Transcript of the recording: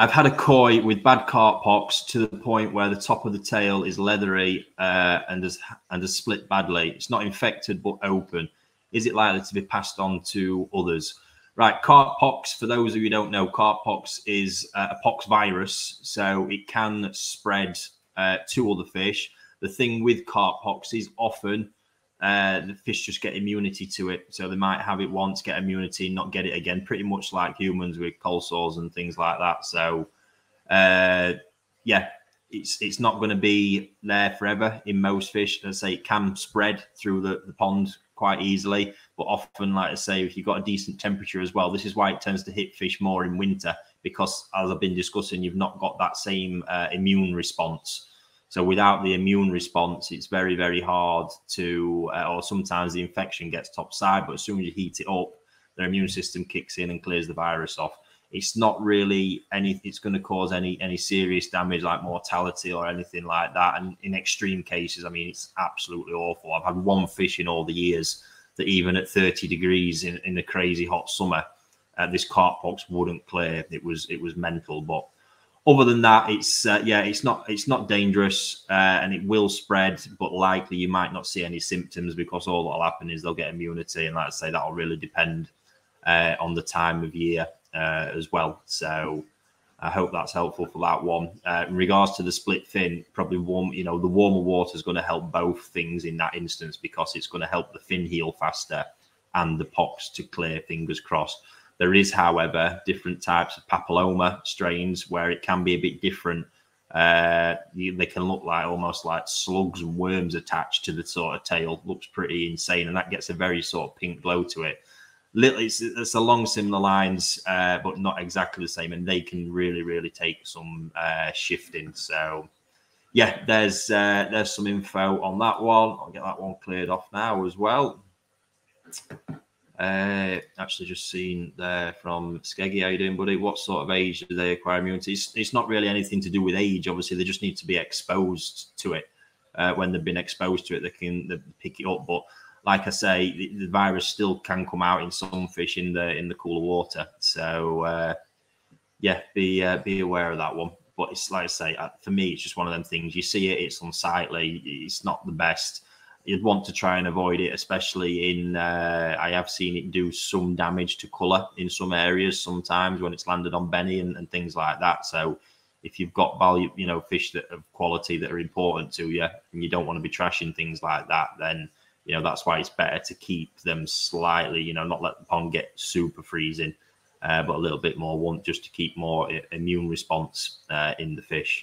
I've had a koi with bad carp pox to the point where the top of the tail is leathery and has split badly. It's not infected but open. Is it likely to be passed on to others? Right, carp pox, for those of you who don't know, carp pox is a pox virus, so it can spread to other fish. The thing with carp pox is often the fish just get immunity to it. So they might have it once, get immunity, not get it again, pretty much like humans with cold sores and things like that. So, yeah, it's not going to be there forever in most fish. As I say, it can spread through the pond quite easily, but often, like I say, if you've got a decent temperature as well, this is why it tends to hit fish more in winter, because as I've been discussing, you've not got that same immune response. So without the immune response, it's very, very hard to, or sometimes the infection gets topside, but as soon as you heat it up, their immune system kicks in and clears the virus off. It's not really it's going to cause any serious damage like mortality or anything like that. And in extreme cases, I mean, it's absolutely awful. I've had one fish in all the years that even at 30 degrees in a crazy hot summer, this carp pox wouldn't clear. It was mental. But other than that, it's not dangerous and it will spread, but likely you might not see any symptoms because all that'll happen is they'll get immunity. And like I say, that'll really depend on the time of year as well. So I hope that's helpful for that one. In regards to the split fin, probably the warmer water is going to help both things in that instance because it's going to help the fin heal faster and the pox to clear, fingers crossed. There is, however, different types of papilloma strains where it can be a bit different. They can look like almost like slugs and worms attached to the sort of tail. Looks pretty insane, and that gets a very sort of pink glow to it. It's along similar lines, but not exactly the same, and they can really take some shifting. So, yeah, there's some info on that one. I'll get that one cleared off now as well. Actually, just seen there from Skeggy, how you doing, buddy? What sort of age do they acquire immunity? It's not really anything to do with age. Obviously, they just need to be exposed to it. When they've been exposed to it, they pick it up, but like I say, the virus still can come out in some fish in the cooler water. So yeah, be aware of that one. But it's like I say, for me, it's just one of them things. You see it, it's unsightly, it's not the best. You'd want to try and avoid it, especially in. I have seen it do some damage to colour in some areas sometimes when it's landed on Benny and things like that. So if you've got value, fish that of quality that are important to you, and you don't want to be trashing things like that, then that's why it's better to keep them slightly, not let the pond get super freezing, but a little bit more just to keep more immune response in the fish.